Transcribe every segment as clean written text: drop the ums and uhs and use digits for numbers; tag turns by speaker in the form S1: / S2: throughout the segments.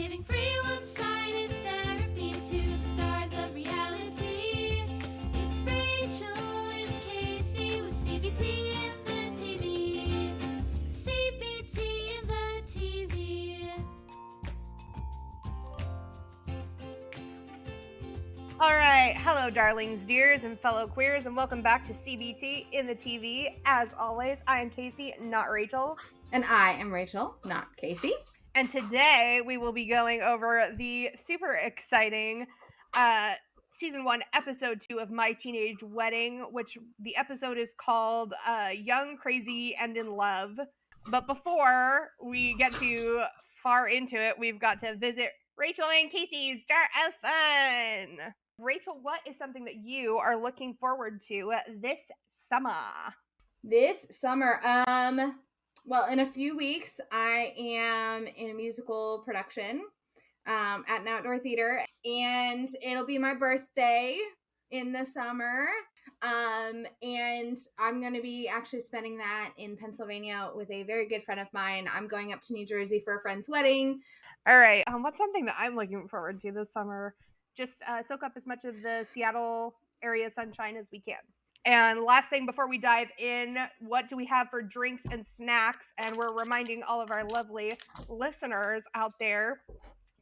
S1: Giving free one-sided therapy to the stars of reality. It's Rachel and Kacie with CBT and the TV. CBT and the TV.
S2: All right, hello darlings, dears, and fellow queers, and welcome back to CBT in the TV. As always, I am Kacie, not Rachel.
S3: And I am Rachel, not Kacie.
S2: And today we will be going over the super exciting Season 1, Episode 2 of My Teenage Wedding, which the episode is called Young, Crazy, and in Love. But before we get too far into it, we've got to visit Rachel and Kacie's Jar of Fun. Rachel, what is something that you are looking forward to this summer?
S3: This summer, well, in a few weeks, I am in a musical production at an outdoor theater, and it'll be my birthday in the summer, and I'm going to be actually spending that in Pennsylvania with a very good friend of mine. I'm going up to New Jersey for a friend's wedding.
S2: All right, what's something that I'm looking forward to this summer? Just soak up as much of the Seattle area sunshine as we can. And last thing before we dive in, what do we have for drinks and snacks? And we're reminding all of our lovely listeners out there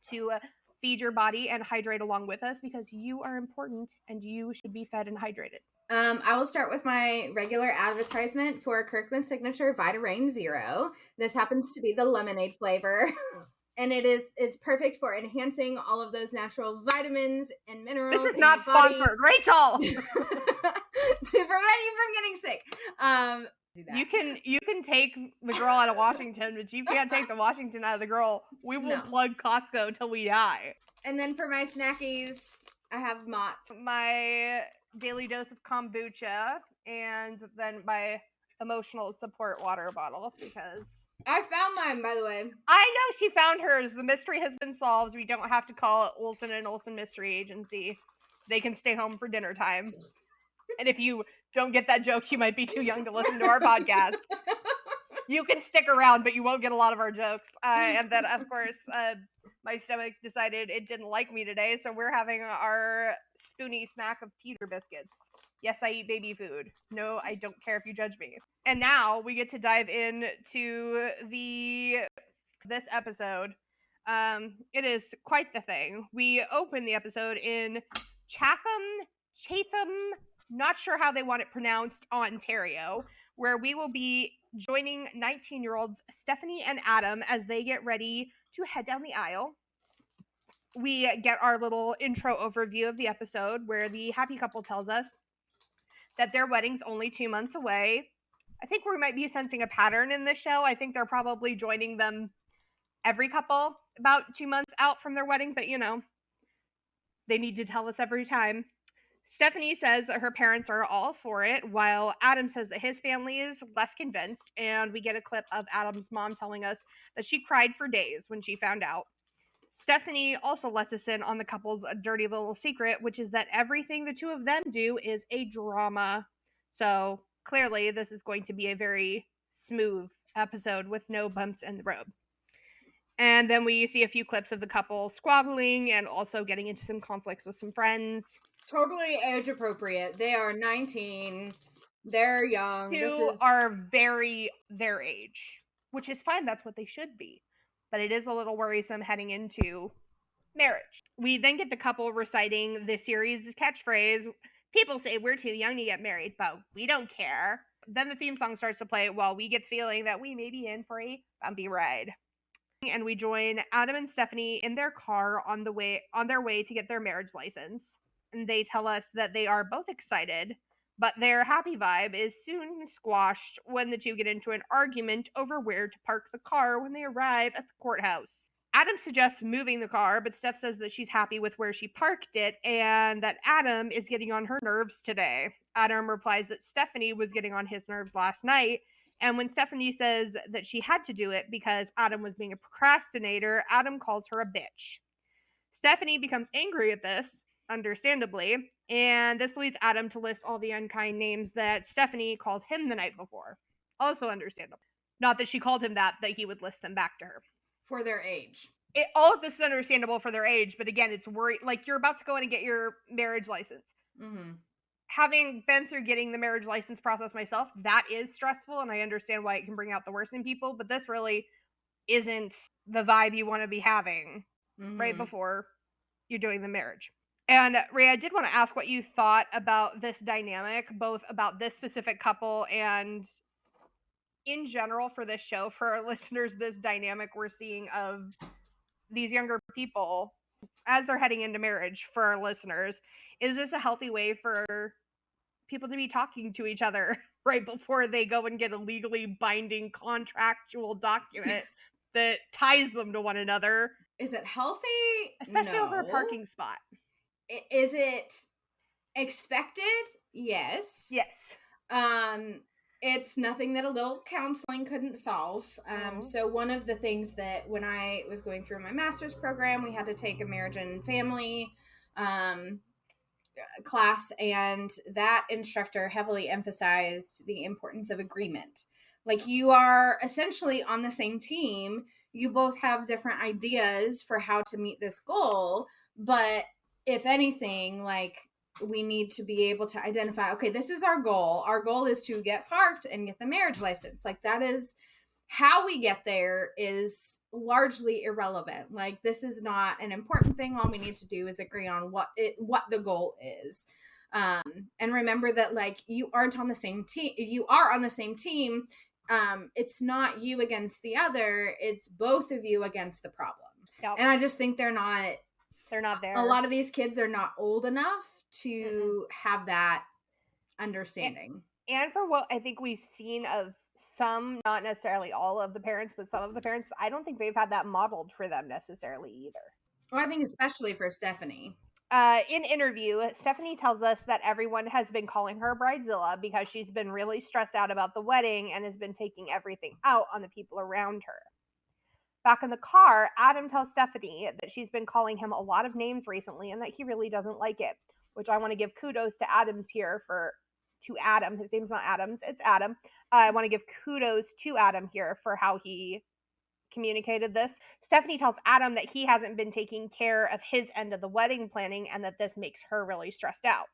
S2: to feed your body and hydrate along with us, because you are important and you should be fed and hydrated.
S3: I will start with my regular advertisement for Kirkland Signature Vita Rain Zero. This happens to be the lemonade flavor. And it's perfect for enhancing all of those natural vitamins and minerals.
S2: This is not sponsored, Rachel.
S3: To prevent you from getting sick. Do that.
S2: You can take the girl out of Washington, but you can't take the Washington out of the girl. We will plug Costco till we die.
S3: And then for my snackies, I have Mott's.
S2: My daily dose of kombucha, and then my emotional support water bottle, because
S3: I found mine, by the way.
S2: I know she found hers. The mystery has been solved. We don't have to call it Olsen & Olsen Mystery Agency. They can stay home for dinner time. And if you don't get that joke, you might be too young to listen to our podcast. You can stick around, but you won't get a lot of our jokes. And then, of course, my stomach decided it didn't like me today, so we're having our spoony snack of teeter biscuits. Yes, I eat baby food. No, I don't care if you judge me. And now we get to dive into this episode. It is quite the thing. We open the episode in Chatham, not sure how they want it pronounced, Ontario, where we will be joining 19-year-olds Stephanie and Adam as they get ready to head down the aisle. We get our little intro overview of the episode where the happy couple tells us that their wedding's only 2 months away. I think we might be sensing a pattern in this show. I think they're probably joining them every couple about 2 months out from their wedding, but they need to tell us every time. Stephanie says that her parents are all for it, while Adam says that his family is less convinced, and we get a clip of Adam's mom telling us that she cried for days when she found out. Stephanie also lets us in on the couple's dirty little secret, which is that everything the two of them do is a drama. So clearly this is going to be a very smooth episode with no bumps in the road. And then we see a few clips of the couple squabbling and also getting into some conflicts with some friends.
S3: Totally age appropriate. They are 19. They're young.
S2: Are very their age, which is fine. That's what they should be. But it is a little worrisome heading into marriage. We then get the couple reciting the series' catchphrase, "People say we're too young to get married, but we don't care." Then the theme song starts to play while we get the feeling that we may be in for a bumpy ride. And we join Adam and Stephanie in their car on their way to get their marriage license. And they tell us that they are both excited, but their happy vibe is soon squashed when the two get into an argument over where to park the car when they arrive at the courthouse. Adam suggests moving the car, but Steph says that she's happy with where she parked it and that Adam is getting on her nerves today. Adam replies that Stephanie was getting on his nerves last night, and when Stephanie says that she had to do it because Adam was being a procrastinator, Adam calls her a bitch. Stephanie becomes angry at this, understandably, and this leads Adam to list all the unkind names that Stephanie called him the night before. Also understandable. Not that she called him that he would list them back to her.
S3: For their age.
S2: all of this is understandable for their age, but again, it's worry. Like, you're about to go in and get your marriage license.
S3: Mm-hmm.
S2: Having been through getting the marriage license process myself, that is stressful, and I understand why it can bring out the worst in people, but this really isn't the vibe you want to be having right before you're doing the marriage. And Ray, I did want to ask what you thought about this dynamic, both about this specific couple and in general for this show, for our listeners, this dynamic we're seeing of these younger people as they're heading into marriage for our listeners. Is this a healthy way for people to be talking to each other right before they go and get a legally binding contractual document that ties them to one another?
S3: Is it healthy?
S2: Especially over a parking spot.
S3: Is it expected? Yes.
S2: Yes.
S3: It's nothing that a little counseling couldn't solve. So one of the things that when I was going through my master's program, we had to take a marriage and family class, and that instructor heavily emphasized the importance of agreement. Like, you are essentially on the same team. You both have different ideas for how to meet this goal, but if anything, like, we need to be able to identify, okay, this is our goal. Our goal is to get parked and get the marriage license. Like, that is how we get there is largely irrelevant. Like, this is not an important thing. All we need to do is agree on what the goal is. And remember that, like, you aren't on the same team. You are on the same team. It's not you against the other. It's both of you against the problem.
S2: Yep.
S3: And I just think they're not
S2: there.
S3: A lot of these kids are not old enough to have that understanding.
S2: And for what I think we've seen of some, not necessarily all of the parents, but some of the parents, I don't think they've had that modeled for them necessarily either.
S3: Well, I think especially for Stephanie.
S2: In interview, Stephanie tells us that everyone has been calling her Bridezilla because she's been really stressed out about the wedding and has been taking everything out on the people around her. Back in the car, Adam tells Stephanie that she's been calling him a lot of names recently and that he really doesn't like it, which I want to give kudos to Adam. His name's not Adams, it's Adam. I want to give kudos to Adam here for how he communicated this. Stephanie tells Adam that he hasn't been taking care of his end of the wedding planning and that this makes her really stressed out.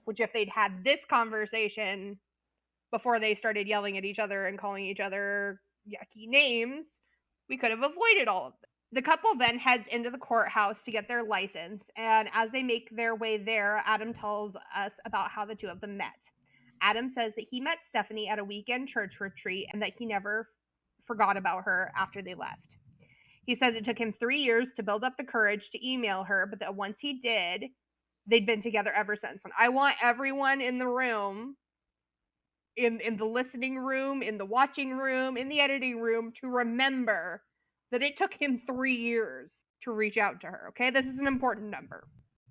S2: Which, if they'd had this conversation before they started yelling at each other and calling each other yucky names, we could have avoided all of this. The couple then heads into the courthouse to get their license, and as they make their way there, Adam tells us about how the two of them met. Adam says that he met Stephanie at a weekend church retreat and that he never forgot about her after they left. He says it took him 3 years to build up the courage to email her, but that once he did, they'd been together ever since. And I want everyone in the room, in the listening room, in the watching room, in the editing room, to remember that it took him 3 years to reach out to her, okay? This is an important number.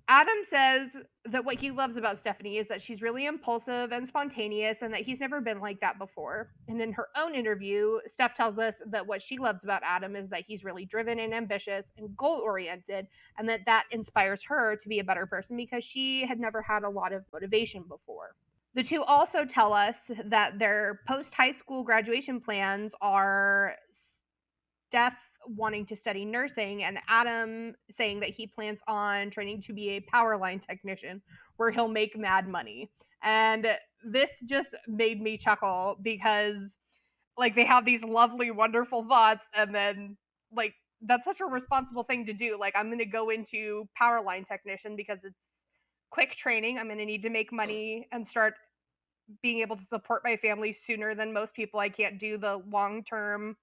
S2: Adam says that what he loves about Stephanie is that she's really impulsive and spontaneous and that he's never been like that before. And in her own interview, Steph tells us that what she loves about Adam is that he's really driven and ambitious and goal-oriented, and that inspires her to be a better person because she had never had a lot of motivation before. The two also tell us that their post-high school graduation plans are Steph wanting to study nursing and Adam saying that he plans on training to be a power line technician where he'll make mad money. And this just made me chuckle because, like, they have these lovely, wonderful thoughts, and then, like, that's such a responsible thing to do. Like, I'm going to go into power line technician because it's quick training. I'm going to need to make money and start being able to support my family sooner than most people. I can't do the long-term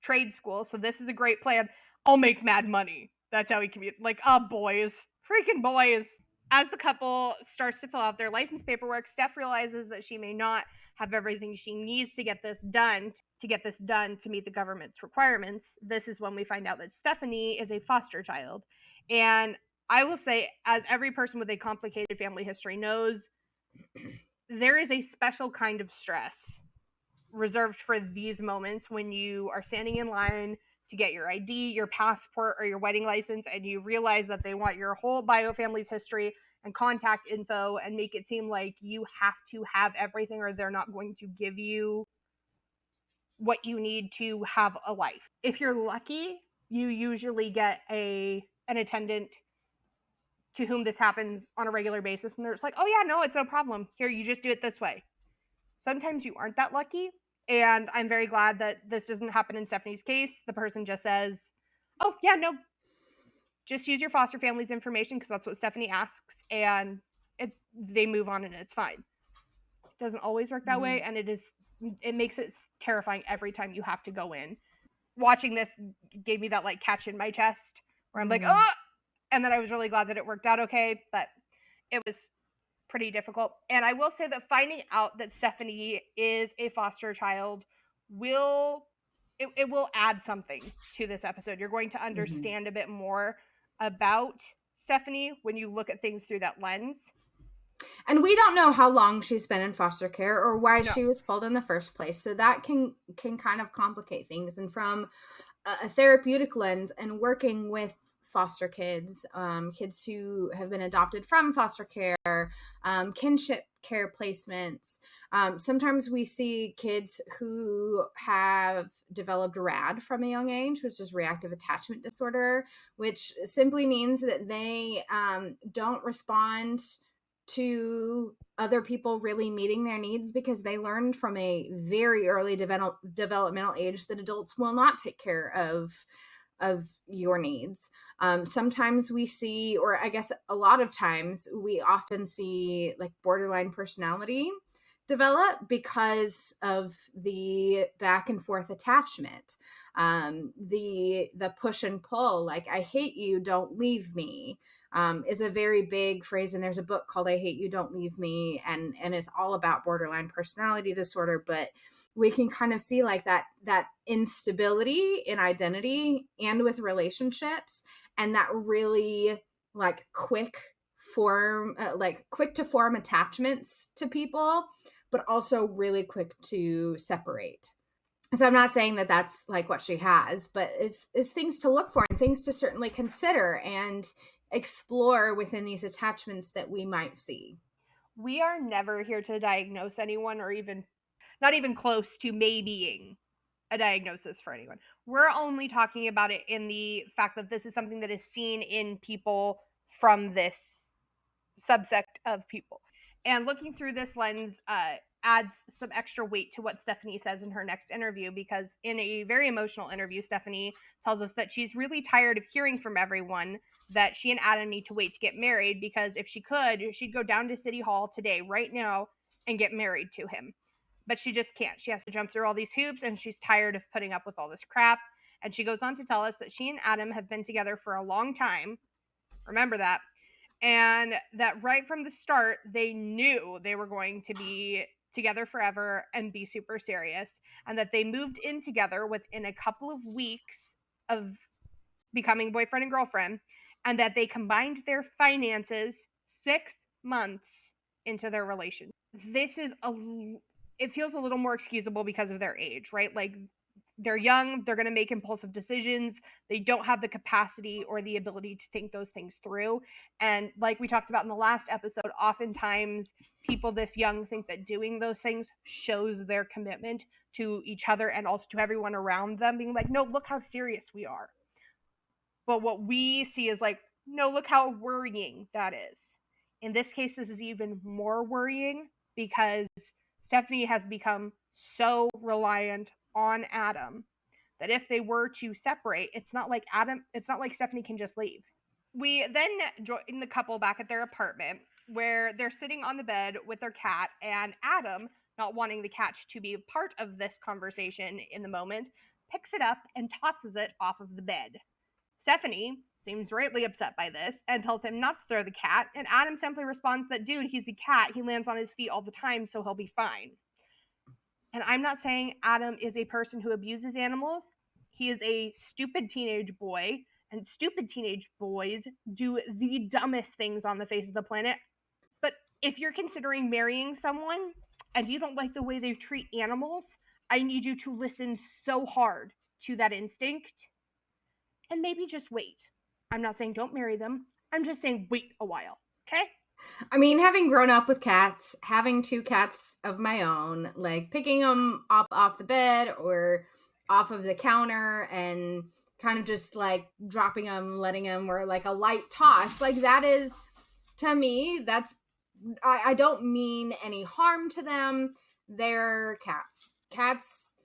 S2: trade school, so this is a great plan. I'll make mad money. That's how he communicates. Like, boys. Freaking boys. As the couple starts to fill out their license paperwork, Steph realizes that she may not have everything she needs to get this done to meet the government's requirements. This is when we find out that Stephanie is a foster child. And I will say, as every person with a complicated family history knows, there is a special kind of stress reserved for these moments when you are standing in line to get your ID, your passport, or your wedding license, and you realize that they want your whole family's history and contact info and make it seem like you have to have everything or they're not going to give you what you need to have a life. If you're lucky, you usually get an attendant to whom this happens on a regular basis, and they're just like, oh yeah, no, it's no problem. Here, you just do it this way. Sometimes you aren't that lucky, and I'm very glad that this doesn't happen in Stephanie's case. The person just says, oh yeah, no, just use your foster family's information because that's what Stephanie asks, and they move on and it's fine. It doesn't always work that way, and it makes it terrifying every time you have to go in. Watching this gave me that like catch in my chest where I'm like, oh, and then I was really glad that it worked out okay, but it was pretty difficult. And I will say that finding out that Stephanie is a foster child will add something to this episode. You're going to understand a bit more about Stephanie when you look at things through that lens.
S3: And we don't know how long she's been in foster care or why she was pulled in the first place. So that can kind of complicate things. And from a therapeutic lens and working with foster kids, kids who have been adopted from foster care, kinship care placements. Sometimes we see kids who have developed RAD from a young age, which is reactive attachment disorder, which simply means that they don't respond to other people really meeting their needs because they learned from a very early developmental age that adults will not take care of your needs. Sometimes we see, or I guess a lot of times we often see like borderline personality develop because of the back and forth attachment, the push and pull, like I hate you, don't leave me, is a very big phrase. And there's a book called I Hate You, Don't Leave Me. And it's all about borderline personality disorder, but we can kind of see like that instability in identity and with relationships, and that really like quick to form attachments to people, but also really quick to separate. So I'm not saying that that's like what she has, but is things to look for and things to certainly consider and explore within these attachments that we might see.
S2: We are never here to diagnose anyone or even not even close to maybeing a diagnosis for anyone. We're only talking about it in the fact that this is something that is seen in people from this subsect of people. And looking through this lens adds some extra weight to what Stephanie says in her next interview, because in a very emotional interview, Stephanie tells us that she's really tired of hearing from everyone that she and Adam need to wait to get married, because if she could, she'd go down to City Hall today, right now, and get married to him. But she just can't. She has to jump through all these hoops, and she's tired of putting up with all this crap. And she goes on to tell us that she and Adam have been together for a long time. Remember that. And that right from the start, they knew they were going to be together forever and be super serious. And that they moved in together within a couple of weeks of becoming boyfriend and girlfriend. And that they combined their finances 6 months into their relationship. It feels a little more excusable because of their age, right? Like, they're young, they're going to make impulsive decisions, they don't have the capacity or the ability to think those things through. And like we talked about in the last episode, oftentimes people this young think that doing those things shows their commitment to each other and also to everyone around them, being like, no, look how serious we are. But what we see is like, no, look how worrying that is. In this case, this is even more worrying because Stephanie has become so reliant on Adam that if they were to separate, it's not like Stephanie can just leave. We then join the couple back at their apartment where they're sitting on the bed with their cat, and Adam, not wanting the cat to be a part of this conversation in the moment, picks it up and tosses it off of the bed. Stephanie seems greatly upset by this and tells him not to throw the cat, and Adam simply responds that, dude, he's a cat, he lands on his feet all the time, so he'll be fine. And I'm not saying Adam is a person who abuses animals. He is a stupid teenage boy, and stupid teenage boys do the dumbest things on the face of the planet. But if you're considering marrying someone and you don't like the way they treat animals, I need you to listen so hard to that instinct and maybe just wait. I'm not saying don't marry them. I'm just saying wait a while, okay?
S3: I mean, having grown up with cats, having 2 cats of my own, like picking them up off the bed or off of the counter and kind of just like dropping them, letting them, or like a light toss, like that is, to me, that's, I don't mean any harm to them. They're cats. Cats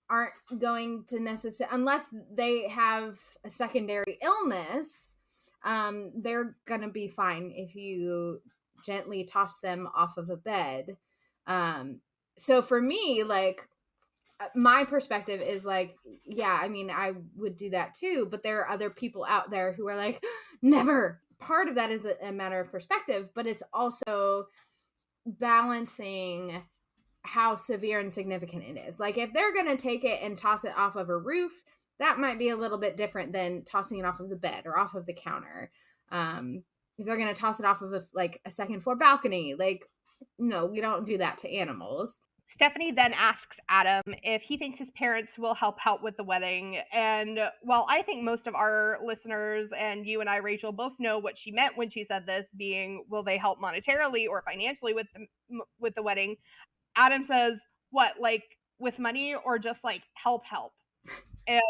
S3: aren't going to necessarily, unless they have a secondary illness, they're gonna be fine if you gently toss them off of a bed. So for me, like, my perspective is like, yeah, I mean, I would do that too, but there are other people out there who are like, never. Part of that is a matter of perspective, but it's also balancing how severe and significant it is. Like, if they're going to take it and toss it off of a roof, that might be a little bit different than tossing it off of the bed or off of the counter. If they're going to toss it off of a second floor balcony, like, no, we don't do that to animals.
S2: Stephanie then asks Adam if he thinks his parents will help with the wedding. And while I think most of our listeners and you and I, Rachel, both know what she meant when she said this, being, will they help monetarily or financially with the wedding? Adam says, what, like with money or just like help? And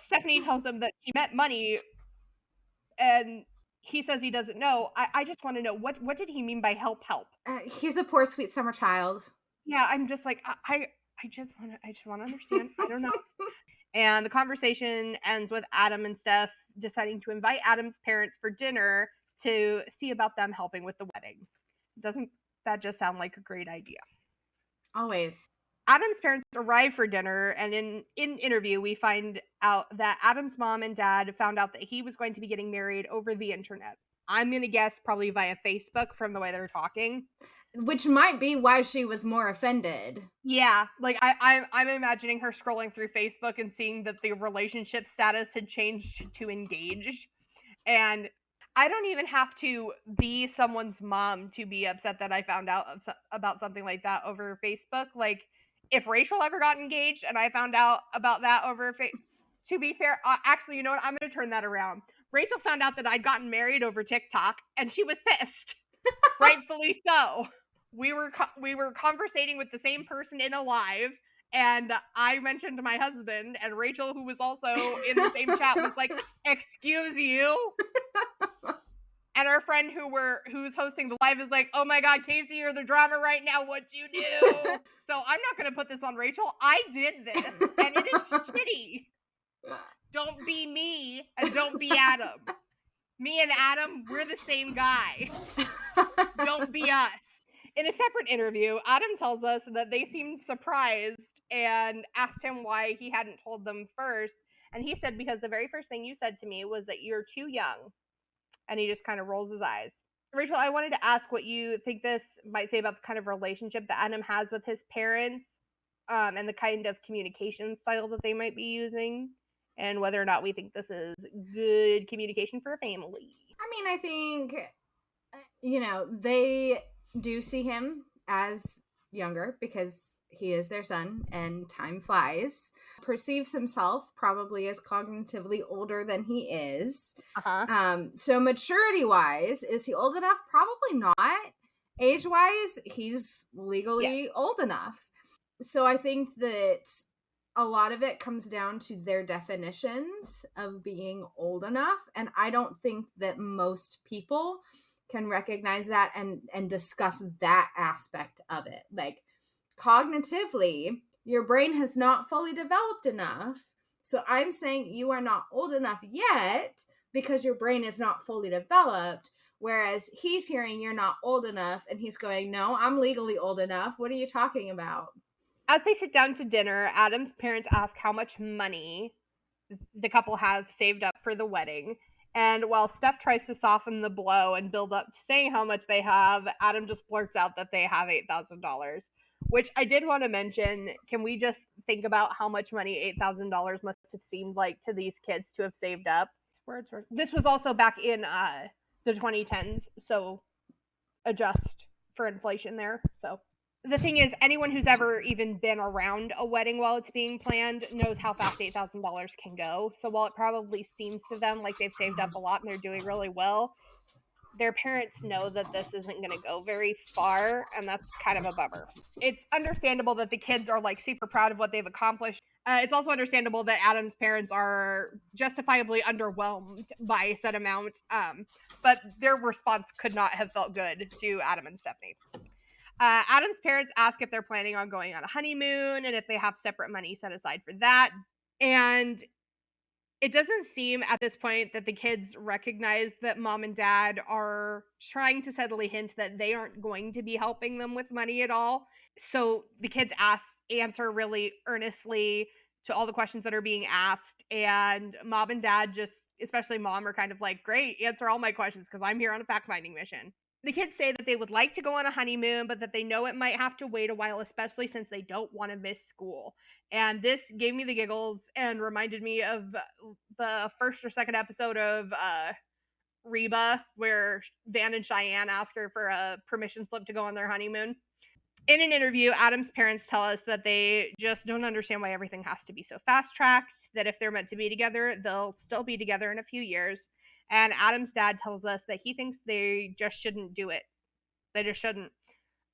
S2: Stephanie tells him that she meant money, and he says he doesn't know. I just want to know, what did he mean by help?
S3: He's a poor, sweet summer child.
S2: Yeah, I'm just like, I just want to understand. I don't know. And the conversation ends with Adam and Steph deciding to invite Adam's parents for dinner to see about them helping with the wedding. Doesn't that just sound like a great idea?
S3: Always.
S2: Adam's parents arrive for dinner, and in interview, we find out that Adam's mom and dad found out that he was going to be getting married over the internet. I'm going to guess probably via Facebook from the way they're talking.
S3: Which might be why she was more offended.
S2: Yeah, like I'm imagining her scrolling through Facebook and seeing that the relationship status had changed to engaged. And I don't even have to be someone's mom to be upset that I found out about something like that over Facebook. Like, if Rachel ever got engaged and I found out about that over Facebook, to be fair, actually, you know what? I'm going to turn that around. Rachel found out that I'd gotten married over TikTok, and she was pissed. Rightfully so. We were conversating with the same person in a live, and I mentioned to my husband, and Rachel, who was also in the same chat, was like, "Excuse you." And our friend who's hosting the live is like, "Oh my God, Kacie, you're the drama right now. What'd you do?" So I'm not going to put this on Rachel. I did this, and it is shitty. Don't be me, and don't be Adam. Me and Adam, we're the same guy. Don't be us. In a separate interview, Adam tells us that they seemed surprised and asked him why he hadn't told them first. And he said, because the very first thing you said to me was that you're too young. And he just kind of rolls his eyes. Rachel, I wanted to ask what you think this might say about the kind of relationship that Adam has with his parents, and the kind of communication style that they might be using, and whether or not we think this is good communication for a family.
S3: I mean, I think, they do see him as younger because he is their son and time flies. Perceives himself probably as cognitively older than he is. So maturity wise, is he old enough? Probably not. Age wise, he's legally old enough. So I think that a lot of it comes down to their definitions of being old enough. And I don't think that most people can recognize that and discuss that aspect of it. Like, cognitively, your brain has not fully developed enough. So I'm saying you are not old enough yet because your brain is not fully developed. Whereas he's hearing you're not old enough and he's going, no, I'm legally old enough. What are you talking about?
S2: As they sit down to dinner, Adam's parents ask how much money the couple have saved up for the wedding. And while Steph tries to soften the blow and build up to saying how much they have, Adam just blurts out that they have $8,000, which I did want to mention. Can we just think about how much money $8,000 must have seemed like to these kids to have saved up? This was also back in the 2010s, so adjust for inflation there. So the thing is, anyone who's ever even been around a wedding while it's being planned knows how fast $8,000 can go. So while it probably seems to them like they've saved up a lot and they're doing really well, their parents know that this isn't going to go very far, and that's kind of a bummer. It's understandable that the kids are like super proud of what they've accomplished. It's also understandable that Adam's parents are justifiably underwhelmed by said amount, but their response could not have felt good to Adam and Stephanie. Adam's parents ask if they're planning on going on a honeymoon and if they have separate money set aside for that. And it doesn't seem at this point that the kids recognize that mom and dad are trying to subtly hint that they aren't going to be helping them with money at all. So the kids answer really earnestly to all the questions that are being asked. And mom and dad just, especially mom, are kind of like, great, answer all my questions because I'm here on a fact-finding mission. The kids say that they would like to go on a honeymoon, but that they know it might have to wait a while, especially since they don't want to miss school. And this gave me the giggles and reminded me of the first or second episode of Reba, where Van and Cheyenne ask her for a permission slip to go on their honeymoon. In an interview, Adam's parents tell us that they just don't understand why everything has to be so fast-tracked, that if they're meant to be together, they'll still be together in a few years. And Adam's dad tells us that he thinks they just shouldn't do it. They just shouldn't.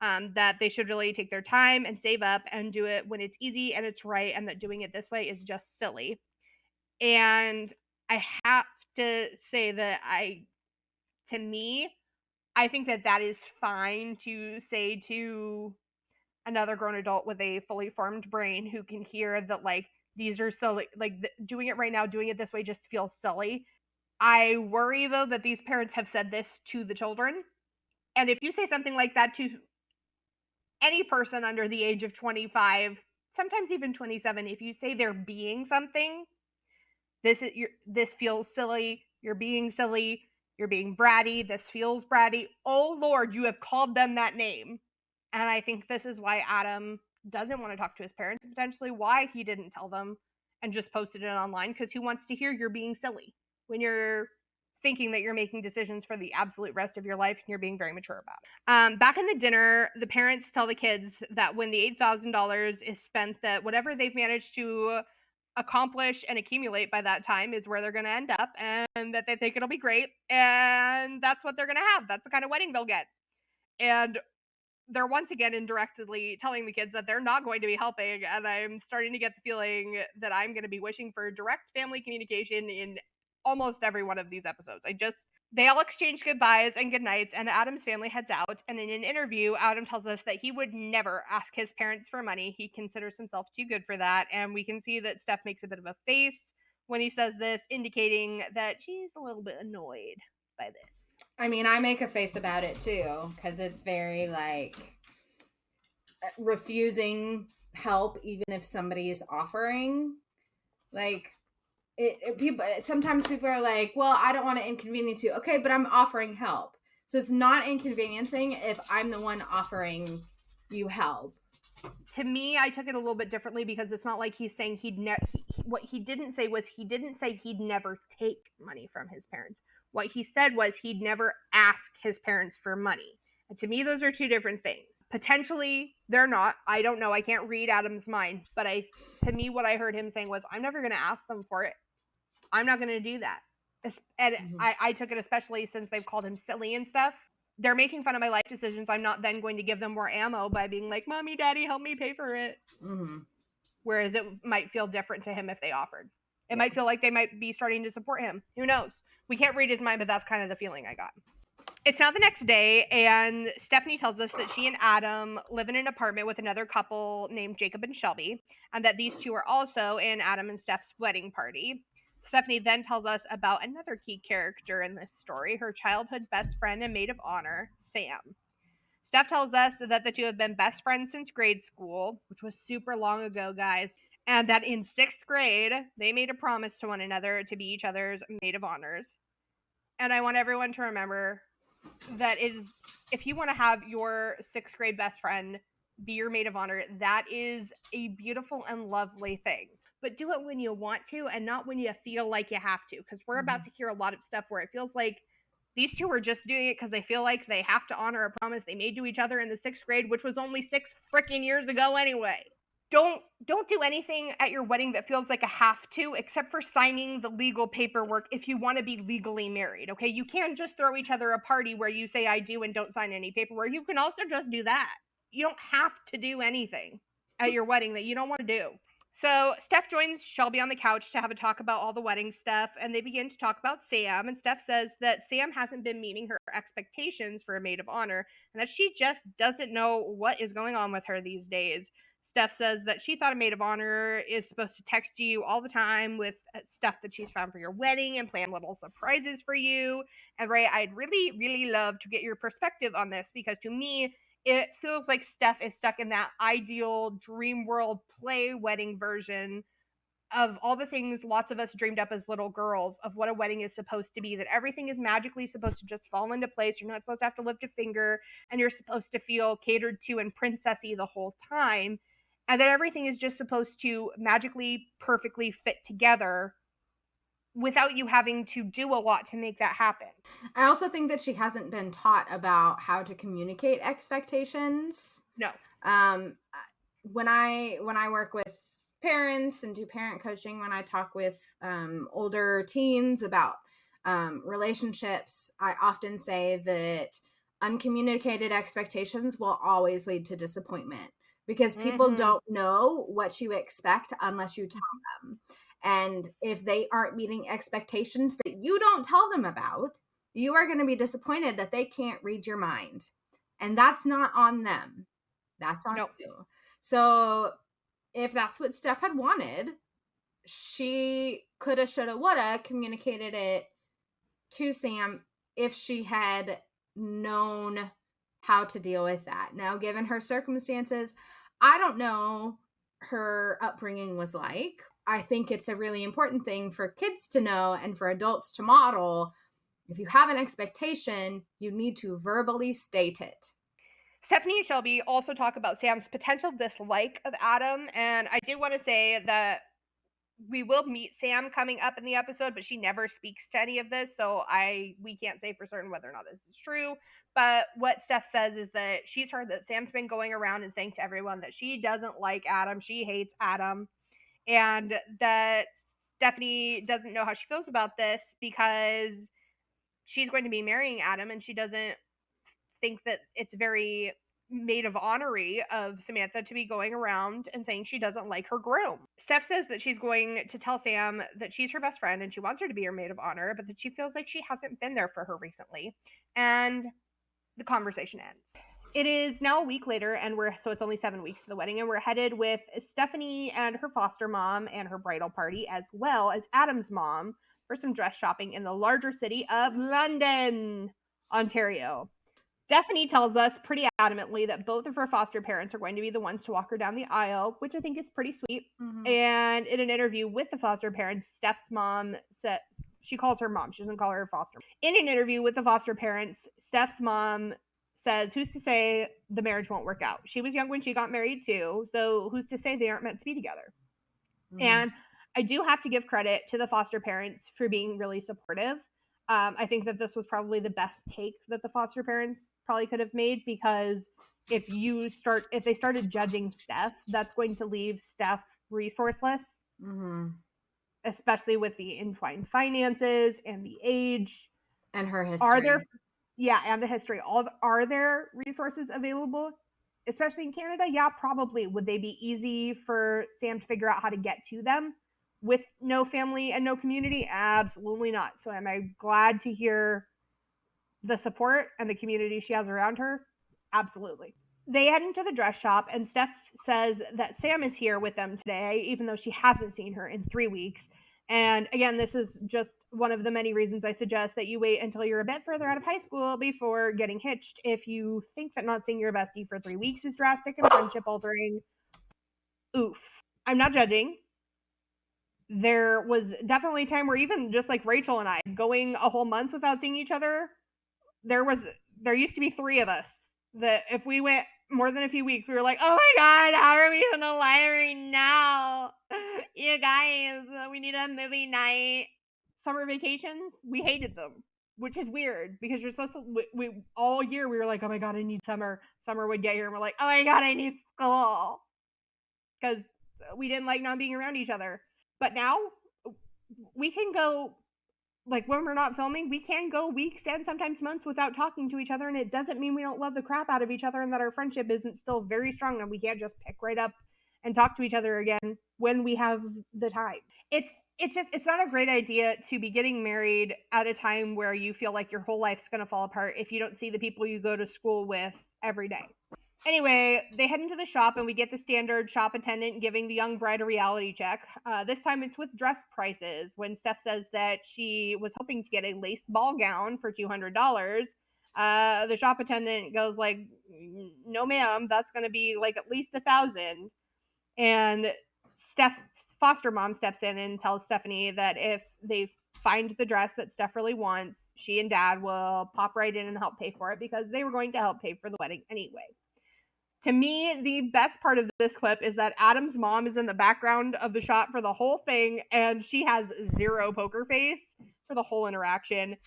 S2: That they should really take their time and save up and do it when it's easy and it's right, and that doing it this way is just silly. And I have to say that to me, I think that is fine to say to another grown adult with a fully formed brain who can hear that, like, these are silly, like, doing it right now, doing it this way just feels silly. I worry, though, that these parents have said this to the children. And if you say something like that to any person under the age of 25, sometimes even 27, if you say they're being something, this feels silly, you're being silly, you're being bratty, this feels bratty. Oh, Lord, you have called them that name. And I think this is why Adam doesn't want to talk to his parents, and potentially why he didn't tell them and just posted it online, because he wants to hear you're being silly when you're thinking that you're making decisions for the absolute rest of your life and you're being very mature about it. Back in the dinner, the parents tell the kids that when the $8,000 is spent, that whatever they've managed to accomplish and accumulate by that time is where they're going to end up, and that they think it'll be great, and that's what they're going to have. That's the kind of wedding they'll get. And they're once again indirectly telling the kids that they're not going to be helping, and I'm starting to get the feeling that I'm going to be wishing for direct family communication in almost every one of these episodes. They all exchange goodbyes and goodnights, and Adam's family heads out. And in an interview, Adam tells us that he would never ask his parents for money. He considers himself too good for that, and we can see that Steph makes a bit of a face when he says this, indicating that she's a little bit annoyed by this.
S3: I mean, I make a face about it too, because it's very, like, refusing help even if somebody is offering. Like, sometimes people are like, well, I don't want to inconvenience you. Okay, but I'm offering help. So it's not inconveniencing if I'm the one offering you help.
S2: To me, I took it a little bit differently, because it's not like he's saying what he didn't say was he didn't say he'd never take money from his parents. What he said was he'd never ask his parents for money. And to me, those are two different things. Potentially, they're not. I don't know. I can't read Adam's mind. But to me, what I heard him saying was, I'm never going to ask them for it. I'm not going to do that. And I took it, especially since they've called him silly and stuff. They're making fun of my life decisions. I'm not then going to give them more ammo by being like, Mommy, Daddy, help me pay for it.
S3: Mm-hmm.
S2: Whereas it might feel different to him if they offered. It might feel like they might be starting to support him. Who knows? We can't read his mind, but that's kind of the feeling I got. It's now the next day, and Stephanie tells us that she and Adam live in an apartment with another couple named Jacob and Shelby, and that these two are also in Adam and Steph's wedding party. Stephanie then tells us about another key character in this story, her childhood best friend and maid of honor, Sam. Steph tells us that the two have been best friends since grade school, which was super long ago, guys, and that in 6th grade, they made a promise to one another to be each other's maid of honors. And I want everyone to remember that if you want to have your 6th grade best friend be your maid of honor, that is a beautiful and lovely thing. But do it when you want to and not when you feel like you have to, because we're about to hear a lot of stuff where it feels like these two are just doing it because they feel like they have to honor a promise they made to each other in the 6th grade, which was only 6 freaking years ago anyway. Don't don't do anything at your wedding that feels like a have to, except for signing the legal paperwork if you want to be legally married, okay? You can't just throw each other a party where you say I do and don't sign any paperwork. You can also just do that. You don't have to do anything at your wedding that you don't want to do. So Steph joins Shelby on the couch to have a talk about all the wedding stuff, and they begin to talk about Sam, and Steph says that Sam hasn't been meeting her expectations for a maid of honor, and that she just doesn't know what is going on with her these days. Steph says that she thought a maid of honor is supposed to text you all the time with stuff that she's found for your wedding and plan little surprises for you. And Ray, I'd really, really love to get your perspective on this, because to me, it feels like Steph is stuck in that ideal dream world play wedding version of all the things lots of us dreamed up as little girls of what a wedding is supposed to be, that everything is magically supposed to just fall into place. You're not supposed to have to lift a finger, and you're supposed to feel catered to and princessy the whole time, and that everything is just supposed to magically, perfectly fit together without you having to do a lot to make that happen.
S3: I also think that she hasn't been taught about how to communicate expectations.
S2: No.
S3: When I work with parents and do parent coaching, when I talk with older teens about relationships, I often say that uncommunicated expectations will always lead to disappointment, because people don't know what you expect unless you tell them. And if they aren't meeting expectations that you don't tell them about, you are going to be disappointed that they can't read your mind. And that's not on them. That's on you. So if that's what Steph had wanted, she coulda, shoulda, woulda communicated it to Sam if she had known how to deal with that. Now, given her circumstances, I don't know her upbringing was like. I think it's a really important thing for kids to know and for adults to model. If you have an expectation, you need to verbally state it.
S2: Stephanie and Shelby also talk about Sam's potential dislike of Adam, and I do want to say that we will meet Sam coming up in the episode, but she never speaks to any of this, so we can't say for certain whether or not this is true. But what Steph says is that she's heard that Sam's been going around and saying to everyone that she doesn't like Adam, she hates Adam, and that Stephanie doesn't know how she feels about this because she's going to be marrying Adam, and she doesn't think that it's very maid of honory of Samantha to be going around and saying she doesn't like her groom. Steph says that she's going to tell Sam that she's her best friend and she wants her to be her maid of honor, but that she feels like she hasn't been there for her recently. And the conversation ends. It is now a week later, and so it's only 7 weeks to the wedding, and we're headed with Stephanie and her foster mom and her bridal party, as well as Adam's mom, for some dress shopping in the larger city of London, Ontario. Stephanie tells us pretty adamantly that both of her foster parents are going to be the ones to walk her down the aisle, which I think is pretty sweet. And in an interview with the foster parents, Steph's mom said, she calls her mom, she doesn't call her foster. In an interview with the foster parents, Steph's mom says, who's to say the marriage won't work out? She was young when she got married too, so who's to say they aren't meant to be together? And I do have to give credit to the foster parents for being really supportive. I think that this was probably the best take that the foster parents probably could have made, because if they started judging Steph, that's going to leave Steph resourceless, especially with the entwined finances and the age
S3: and her history.
S2: And the history. Are there resources available, especially in Canada? Yeah, probably. Would they be easy for Sam to figure out how to get to them with no family and no community? Absolutely not. So am I glad to hear the support and the community she has around her? Absolutely. They head into the dress shop, and Steph says that Sam is here with them today, even though she hasn't seen her in 3 weeks. And again, this is just one of the many reasons I suggest that you wait until you're a bit further out of high school before getting hitched. If you think that not seeing your bestie for 3 weeks is drastic and friendship altering, oof. I'm not judging. There was definitely a time where even just like Rachel and I, going a whole month without seeing each other, there used to be 3 of us that if we went more than a few weeks, we were like, oh my God, how are we in the library now? You guys, we need a movie night. Summer vacations, we hated them, which is weird because you're supposed to, we all year we were like, oh my God, I need summer. Summer would get here and we're like, oh my God, I need school. Because we didn't like not being around each other. But now we can go, like when we're not filming, we can go weeks and sometimes months without talking to each other, and it doesn't mean we don't love the crap out of each other and that our friendship isn't still very strong and we can't just pick right up and talk to each other again when we have the time. It's not a great idea to be getting married at a time where you feel like your whole life's going to fall apart if you don't see the people you go to school with every day. Anyway, they head into the shop and we get the standard shop attendant giving the young bride a reality check. This time it's with dress prices when Steph says that she was hoping to get a lace ball gown for $200. The shop attendant goes like, no ma'am, that's going to be like at least $1,000. And Steph's foster mom steps in and tells Stephanie that if they find the dress that Steph really wants, she and dad will pop right in and help pay for it because they were going to help pay for the wedding anyway. To me, the best part of this clip is that Adam's mom is in the background of the shot for the whole thing, and she has zero poker face for the whole interaction.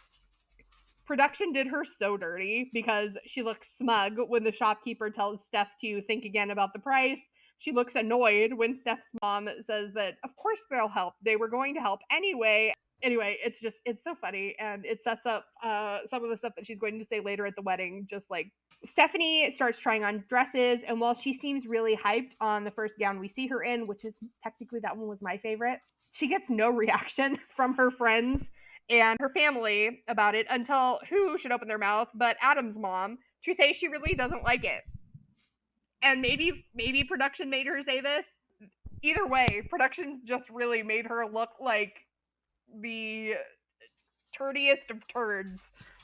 S2: Production did her so dirty because she looks smug when the shopkeeper tells Steph to think again about the price. She looks annoyed when Steph's mom says that, of course they'll help. They were going to help anyway. Anyway, it's so funny, and it sets up some of the stuff that she's going to say later at the wedding. Just like Stephanie starts trying on dresses, and while she seems really hyped on the first gown we see her in, which is technically that one was my favorite, she gets no reaction from her friends and her family about it until who should open their mouth but Adam's mom to say she really doesn't like it. And maybe production made her say this. Either way, production just really made her look like the turdiest of turds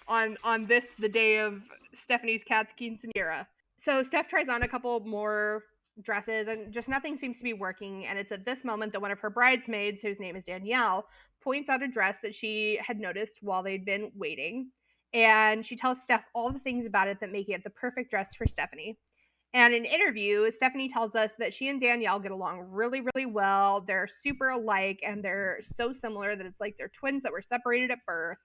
S2: on this, the day of Stephanie's cat's quinceanera. So Steph tries on a couple more dresses and just nothing seems to be working, and it's at this moment that one of her bridesmaids, whose name is Danielle, points out a dress that she had noticed while they'd been waiting, and she tells Steph all the things about it that make it the perfect dress for Stephanie. And in an interview, Stephanie tells us that she and Danielle get along really, really well. They're super alike and they're so similar that it's like they're twins that were separated at birth.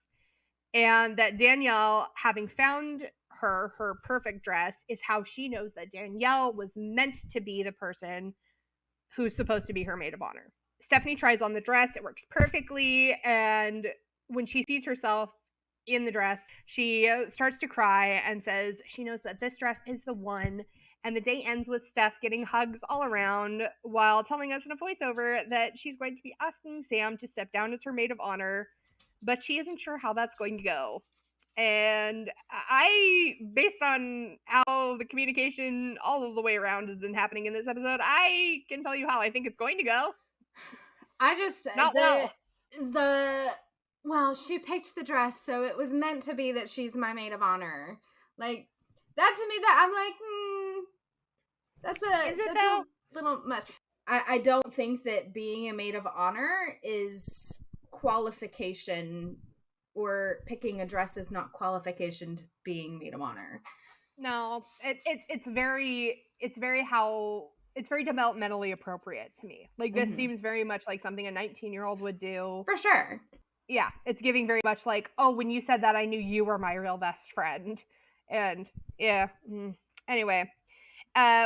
S2: And that Danielle, having found her perfect dress, is how she knows that Danielle was meant to be the person who's supposed to be her maid of honor. Stephanie tries on the dress. It works perfectly. And when she sees herself in the dress, she starts to cry and says she knows that this dress is the one. And the day ends with Steph getting hugs all around while telling us in a voiceover that she's going to be asking Sam to step down as her maid of honor, but she isn't sure how that's going to go. And I, based on how the communication all of the way around has been happening in this episode, I can tell you how I think it's going to go.
S3: I just
S2: Not
S3: well, she picked the dress, so it was meant to be that she's my maid of honor. Like that to me, that I'm like, that's a little much. I don't think that being a maid of honor is qualification, or picking a dress is not qualification to being maid of honor.
S2: No, it's very developmentally appropriate to me. Like this seems very much like something a 19-year-old would do.
S3: For sure.
S2: Yeah, it's giving very much like, oh, when you said that, I knew you were my real best friend. And yeah. Anyway,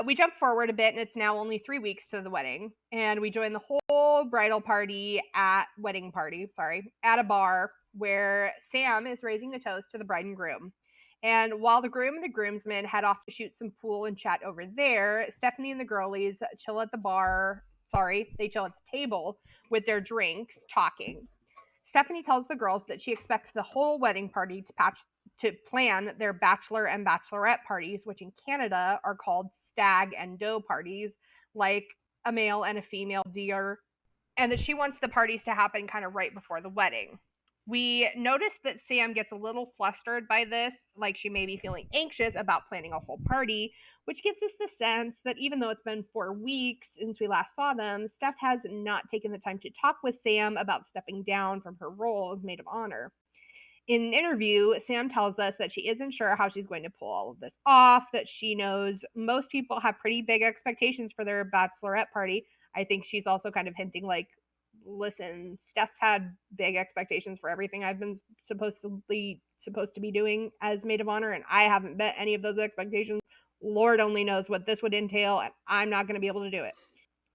S2: we jump forward a bit, and it's now only 3 weeks to the wedding, and we join the whole bridal party at a bar where Sam is raising the toast to the bride and groom. And while the groom and the groomsmen head off to shoot some pool and chat over there, Stephanie and the girlies chill at the table with their drinks, talking. Stephanie tells the girls that she expects the whole wedding party to plan their bachelor and bachelorette parties, which in Canada are called stag and doe parties, like a male and a female deer, and that she wants the parties to happen kind of right before the wedding. We notice that Sam gets a little flustered by this, like she may be feeling anxious about planning a whole party, which gives us the sense that even though it's been 4 weeks since we last saw them, Steph has not taken the time to talk with Sam about stepping down from her role as maid of honor. In an interview, Sam tells us that she isn't sure how she's going to pull all of this off, that she knows most people have pretty big expectations for their bachelorette party. I think she's also kind of hinting like, listen, Steph's had big expectations for everything I've been supposed to be doing as maid of honor, and I haven't met any of those expectations. Lord only knows what this would entail, and I'm not going to be able to do it.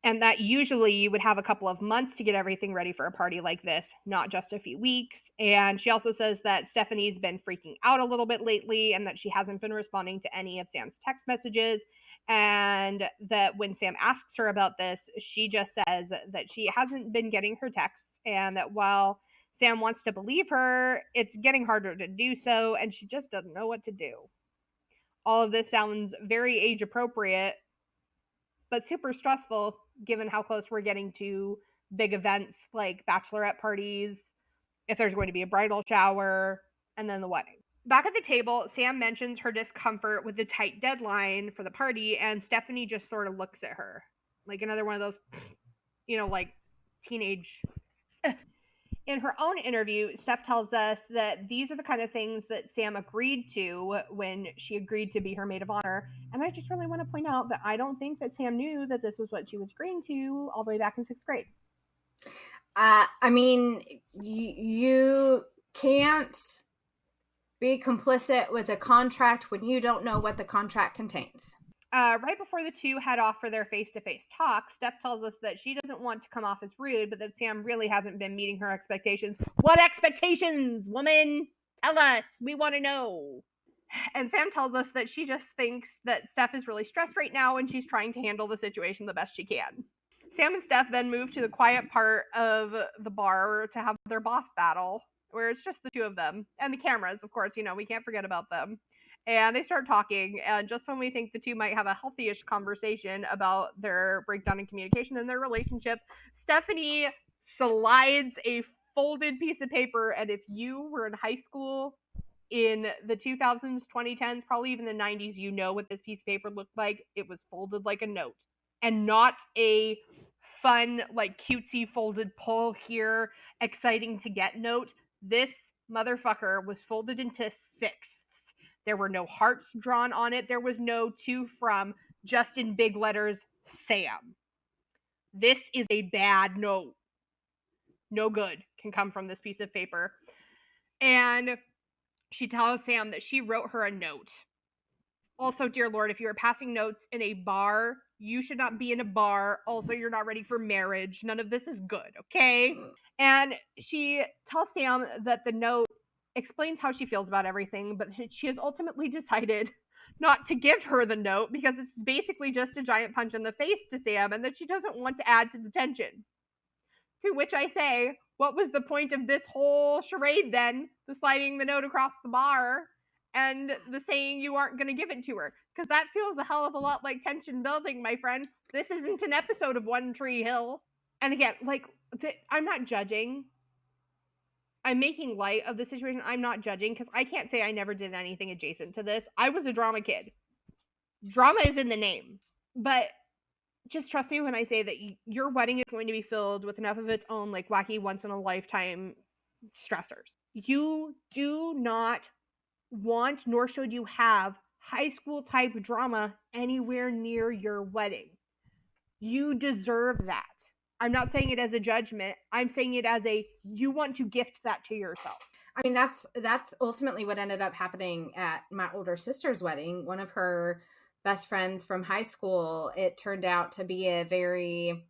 S2: and that usually you would have a couple of months to get everything ready for a party like this, not just a few weeks. And she also says that Stephanie's been freaking out a little bit lately and that she hasn't been responding to any of Sam's text messages, and that when Sam asks her about this, she just says that she hasn't been getting her texts, and that while Sam wants to believe her, it's getting harder to do so, and she just doesn't know what to do. All of this sounds very age appropriate, but super stressful given how close we're getting to big events like bachelorette parties, if there's going to be a bridal shower, and then the wedding. Back at the table, Sam mentions her discomfort with the tight deadline for the party, and Stephanie just sort of looks at her like another one of those, like teenage. In her own interview, Steph tells us that these are the kind of things that Sam agreed to when she agreed to be her maid of honor. And I just really want to point out that I don't think that Sam knew that this was what she was agreeing to all the way back in 6th grade.
S3: I mean, you can't be complicit with a contract when you don't know what the contract contains.
S2: Right before the two head off for their face-to-face talk, Steph tells us that she doesn't want to come off as rude, but that Sam really hasn't been meeting her expectations. What expectations, woman? Tell us. We want to know. And Sam tells us that she just thinks that Steph is really stressed right now and she's trying to handle the situation the best she can. Sam and Steph then move to the quiet part of the bar to have their boss battle, where it's just the two of them. And the cameras, of course, we can't forget about them. And they start talking, and just when we think the two might have a healthy-ish conversation about their breakdown in communication in their relationship, Stephanie slides a folded piece of paper, and if you were in high school in the 2000s, 2010s, probably even the 90s, you know what this piece of paper looked like. It was folded like a note, and not a fun, like cutesy folded pull here, exciting to get note. This motherfucker was folded into sixths. There were no hearts drawn on it. There was no to from, just in big letters, Sam. This is a bad note. No good can come from this piece of paper. And she tells Sam that she wrote her a note. Also, dear Lord, if you are passing notes in a bar, you should not be in a bar. Also, you're not ready for marriage. None of this is good, okay? And she tells Sam that the note explains how she feels about everything, but she has ultimately decided not to give her the note because it's basically just a giant punch in the face to Sam, and that she doesn't want to add to the tension. To which I say, what was the point of this whole charade then? The sliding the note across the bar and the saying you aren't going to give it to her? Because that feels a hell of a lot like tension building, my friend. This isn't an episode of One Tree Hill. And again, I'm not judging. I'm making light of the situation. I'm not judging because I can't say I never did anything adjacent to this. I was a drama kid. Drama is in the name. But just trust me when I say that your wedding is going to be filled with enough of its own like wacky once-in-a-lifetime stressors. You do not want, nor should you have, high school type drama anywhere near your wedding. You deserve that. I'm not saying it as a judgment. I'm saying it as you want to gift that to yourself.
S3: I mean, that's ultimately what ended up happening at my older sister's wedding. One of her best friends from high school, it turned out to be a very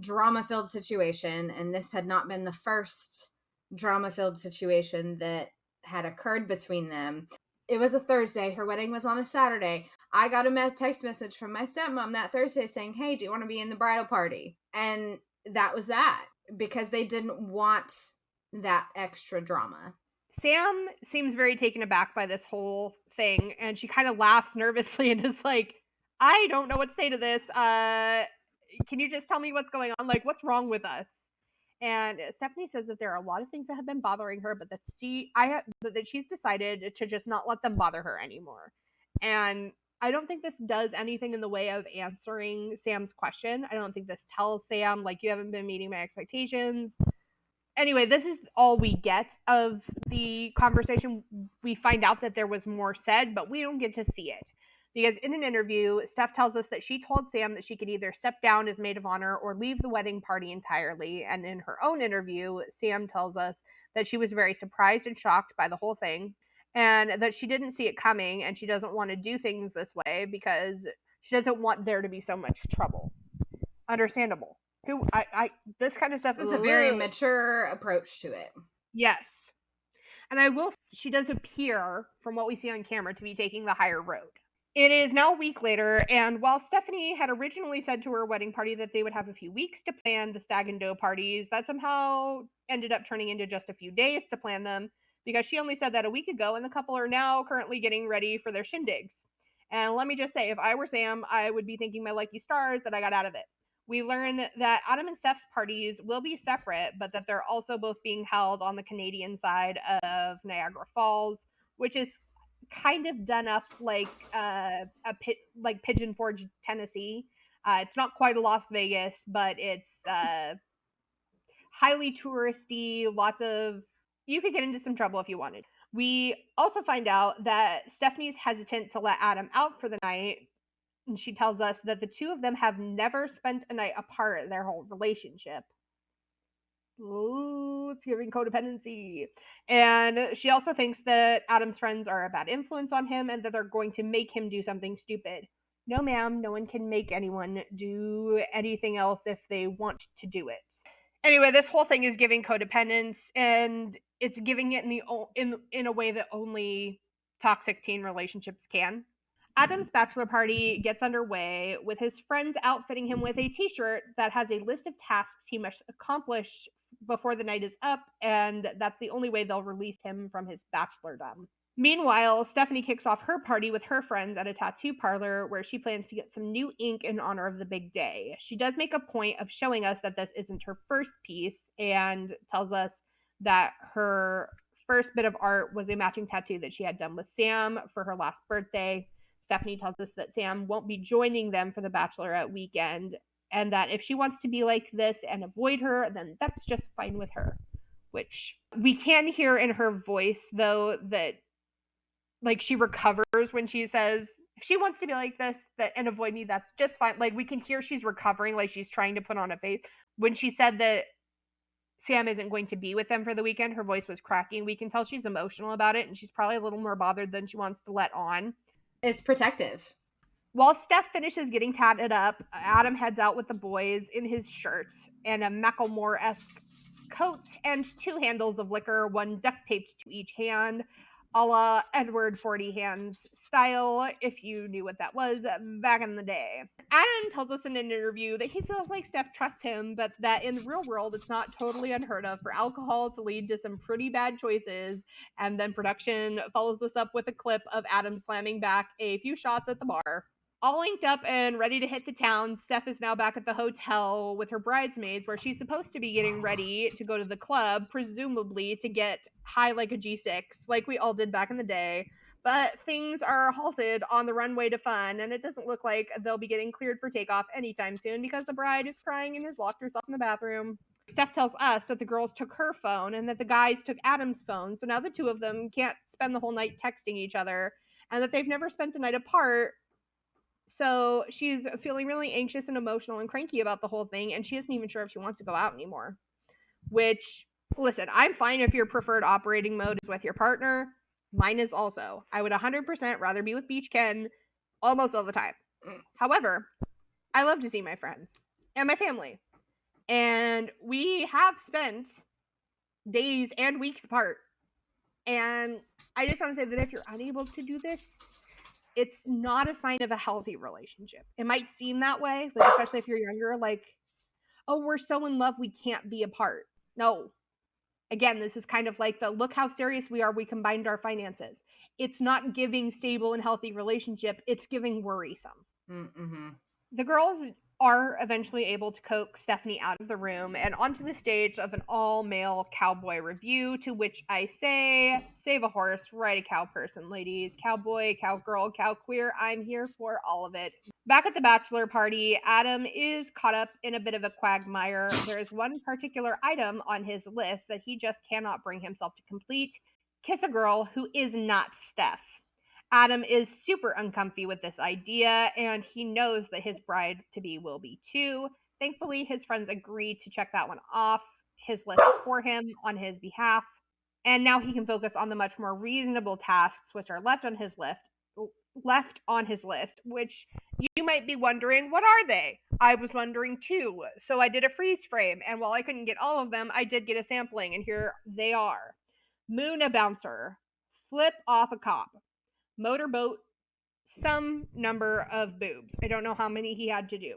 S3: drama-filled situation, and this had not been the first drama-filled situation that had occurred between them. It was a Thursday. Her wedding was on a Saturday. I got a text message from my stepmom that Thursday saying, hey, do you want to be in the bridal party? And that was that, because they didn't want that extra drama.
S2: Sam seems very taken aback by this whole thing, and she kind of laughs nervously and is like, I don't know what to say to this. Can you just tell me what's going on? Like, what's wrong with us? And Stephanie says that there are a lot of things that have been bothering her, but that she's decided to just not let them bother her anymore. And I don't think this does anything in the way of answering Sam's question. I don't think this tells Sam, like, you haven't been meeting my expectations. Anyway, this is all we get of the conversation. We find out that there was more said, but we don't get to see it. Because in an interview, Steph tells us that she told Sam that she could either step down as maid of honor or leave the wedding party entirely. And in her own interview, Sam tells us that she was very surprised and shocked by the whole thing, and that she didn't see it coming, and she doesn't want to do things this way because she doesn't want there to be so much trouble. understandable. This kind of stuff
S3: It's a very mature approach to it.
S2: Yes. And she does appear, from what we see on camera, to be taking the higher road. It is now a week later, and while Stephanie had originally said to her wedding party that they would have a few weeks to plan the stag and doe parties, that somehow ended up turning into just a few days to plan them, because she only said that a week ago, and the couple are now currently getting ready for their shindigs. And let me just say, if I were Sam, I would be thanking my lucky stars that I got out of it. We learn that Adam and Steph's parties will be separate, but that they're also both being held on the Canadian side of Niagara Falls, which is kind of done up like like Pigeon Forge, Tennessee. It's not quite a Las Vegas, but it's highly touristy. You could get into some trouble if you wanted. We also find out that Stephanie's hesitant to let Adam out for the night, and she tells us that the two of them have never spent a night apart in their whole relationship. Ooh, it's giving codependency. And she also thinks that Adam's friends are a bad influence on him and that they're going to make him do something stupid. No, ma'am, no one can make anyone do anything else if they want to do it. Anyway, this whole thing is giving codependence, and it's giving it in a way that only toxic teen relationships can. Adam's bachelor party gets underway with his friends outfitting him with a t-shirt that has a list of tasks he must accomplish before the night is up, and that's the only way they'll release him from his bachelordom. Meanwhile, Stephanie kicks off her party with her friends at a tattoo parlor where she plans to get some new ink in honor of the big day. She does make a point of showing us that this isn't her first piece and tells us that her first bit of art was a matching tattoo that she had done with Sam for her last birthday. Stephanie tells us that Sam won't be joining them for the bachelorette weekend, and that if she wants to be like this and avoid her, then that's just fine with her. Which we can hear in her voice, though, that like she recovers when she says, if she wants to be like this and avoid me, that's just fine. Like we can hear she's recovering, like she's trying to put on a face. When she said that Sam isn't going to be with them for the weekend, her voice was cracking. We can tell she's emotional about it, and she's probably a little more bothered than she wants to let on.
S3: It's protective.
S2: While Steph finishes getting tatted up, Adam heads out with the boys in his shirt and a Macklemore-esque coat and 2 handles of liquor, one duct taped to each hand, a la Edward 40 Hands style, if you knew what that was back in the day. Adam tells us in an interview that he feels like Steph trusts him, but that in the real world it's not totally unheard of for alcohol to lead to some pretty bad choices, and then production follows this up with a clip of Adam slamming back a few shots at the bar. All inked up and ready to hit the town, Steph is now back at the hotel with her bridesmaids, where she's supposed to be getting ready to go to the club, presumably to get high like a G6, like we all did back in the day. But things are halted on the runway to fun, and it doesn't look like they'll be getting cleared for takeoff anytime soon because the bride is crying and has locked herself in the bathroom. Steph tells us that the girls took her phone and that the guys took Adam's phone, so now the two of them can't spend the whole night texting each other, and that they've never spent a night apart. So she's feeling really anxious and emotional and cranky about the whole thing, and she isn't even sure if she wants to go out anymore. Which, listen, I'm fine if your preferred operating mode is with your partner. Mine is also. I would 100% rather be with Beach Ken almost all the time. However, I love to see my friends and my family. And we have spent days and weeks apart. And I just want to say that if you're unable to do this, it's not a sign of a healthy relationship. It might seem that way, like especially if you're younger, like, oh, we're so in love we can't be apart. No. Again, this is kind of like the look how serious we are, we combined our finances. It's not giving stable and healthy relationship, it's giving worrisome.
S3: Mm-hmm.
S2: The girls are eventually able to coax Stephanie out of the room and onto the stage of an all-male cowboy review, to which I say, save a horse, ride a cow person, ladies. Cowboy, cowgirl, cowqueer, I'm here for all of it. Back at the bachelor party, Adam is caught up in a bit of a quagmire. There is one particular item on his list that he just cannot bring himself to complete: kiss a girl who is not Steph. Adam is super uncomfy with this idea, and he knows that his bride-to-be will be too. Thankfully, his friends agreed to check that one off his list for him on his behalf, and now he can focus on the much more reasonable tasks which are left on his list, which You might be wondering, what are they? I was wondering too, so I did a freeze frame, and while I couldn't get all of them, I did get a sampling, and here they are. Moon a bouncer, flip off a cop, motorboat, some number of boobs. I don't know how many he had to do.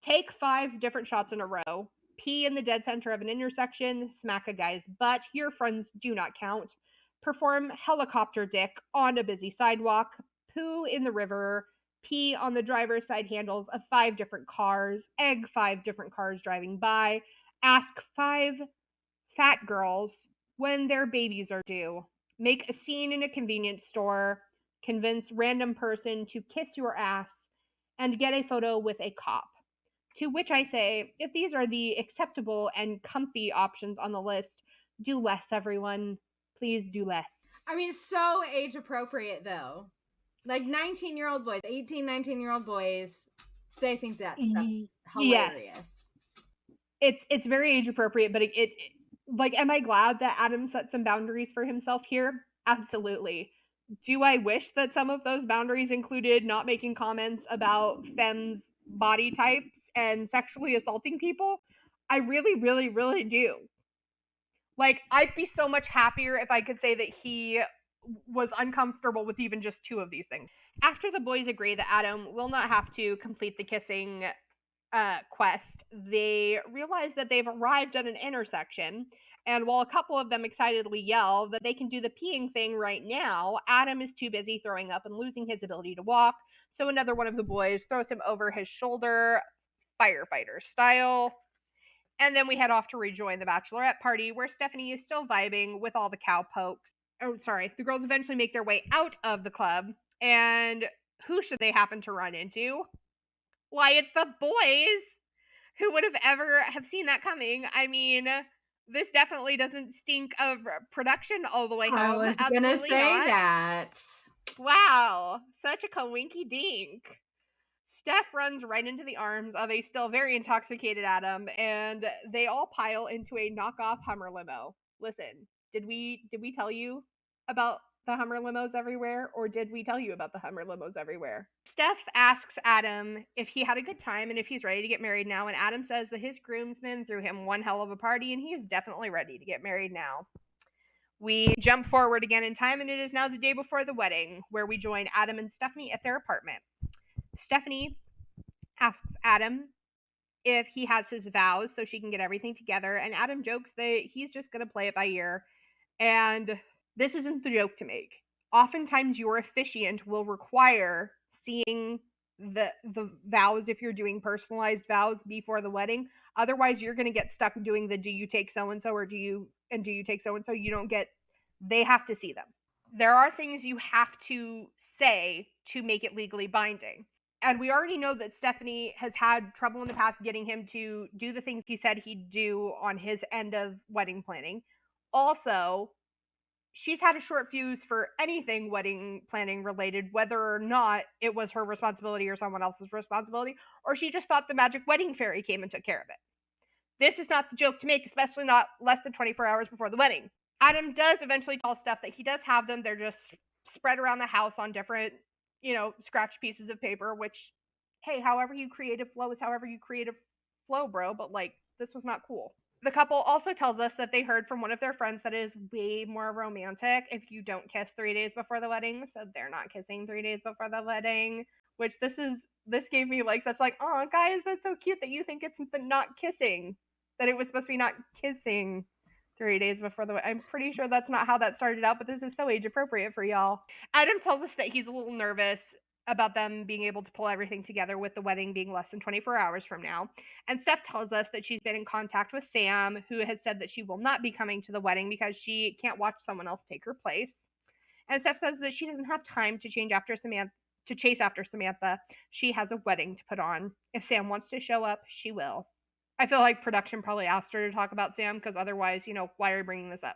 S2: Take 5 different shots in a row, pee in the dead center of an intersection, smack a guy's butt, your friends do not count, perform helicopter dick on a busy sidewalk, poo in the river, pee on the driver's side handles of 5 different cars, egg 5 different cars driving by, ask 5 fat girls when their babies are due, make a scene in a convenience store, convince random person to kiss your ass, and get a photo with a cop. To which I say, if these are the acceptable and comfy options on the list, do less, everyone. Please do less.
S3: I mean, so age appropriate, though. Like 19-year-old boys, 18, 19-year-old boys, they think that stuff's hilarious.
S2: Yes. It's very age appropriate, but it like, am I glad that Adam set some boundaries for himself here? Absolutely. Do I wish that some of those boundaries included not making comments about femmes' body types and sexually assaulting people? I really, really, really do. Like, I'd be so much happier if I could say that he was uncomfortable with even just 2 of these things. After the boys agree that Adam will not have to complete the kissing quest, they realize that they've arrived at an intersection, and while a couple of them excitedly yell that they can do the peeing thing right now, Adam is too busy throwing up and losing his ability to walk, so another one of the boys throws him over his shoulder, firefighter style. And then we head off to rejoin the bachelorette party, where Stephanie is still vibing with all the cowpokes. Oh, sorry. The girls eventually make their way out of the club, and who should they happen to run into? Why, it's the boys! Who would have ever have seen that coming? I mean, this definitely doesn't stink of production all the way home.
S3: I was going to say that.
S2: Wow, such a coinky dink. Steph runs right into the arms of a still very intoxicated Adam, and they all pile into a knockoff Hummer limo. Listen, did we tell you about the Hummer limos everywhere, or did we tell you about the Hummer limos everywhere? Steph asks Adam if he had a good time and if he's ready to get married now, and Adam says that his groomsmen threw him one hell of a party and he is definitely ready to get married now. We jump forward again in time, and it is now the day before the wedding, where we join Adam and Stephanie at their apartment. Stephanie asks Adam if he has his vows so she can get everything together, and Adam jokes that he's just going to play it by ear. And this isn't the joke to make. Oftentimes your officiant will require seeing the vows if you're doing personalized vows before the wedding. Otherwise, you're going to get stuck doing the do you take so-and-so or do you take so-and-so. You don't get, they have to see them. There are things you have to say to make it legally binding. And we already know that Stephanie has had trouble in the past getting him to do the things he said he'd do on his end of wedding planning. Also, she's had a short fuse for anything wedding planning related, whether or not it was her responsibility or someone else's responsibility, or she just thought the magic wedding fairy came and took care of it. This is not the joke to make, especially not less than 24 hours before the wedding. Adam does eventually tell Steph that he does have them. They're just spread around the house on different, scratch pieces of paper, which, hey, however you creative flow is however you creative flow, bro, but this was not cool. The couple also tells us that they heard from one of their friends that it is way more romantic if you don't kiss 3 days before the wedding, so they're not kissing 3 days before the wedding, which this gave me such oh guys, that's so cute that you think it's not kissing, that it was supposed to be not kissing 3 days before the wedding. I'm pretty sure that's not how that started out, but this is so age appropriate for y'all. Adam tells us that he's a little nervous about them being able to pull everything together with the wedding being less than 24 hours from now. And Steph tells us that she's been in contact with Sam, who has said that she will not be coming to the wedding because she can't watch someone else take her place. And Steph says that she doesn't have time to chase after Samantha. She has a wedding to put on. If Sam wants to show up, she will. I feel like production probably asked her to talk about Sam, because otherwise, why are you bringing this up?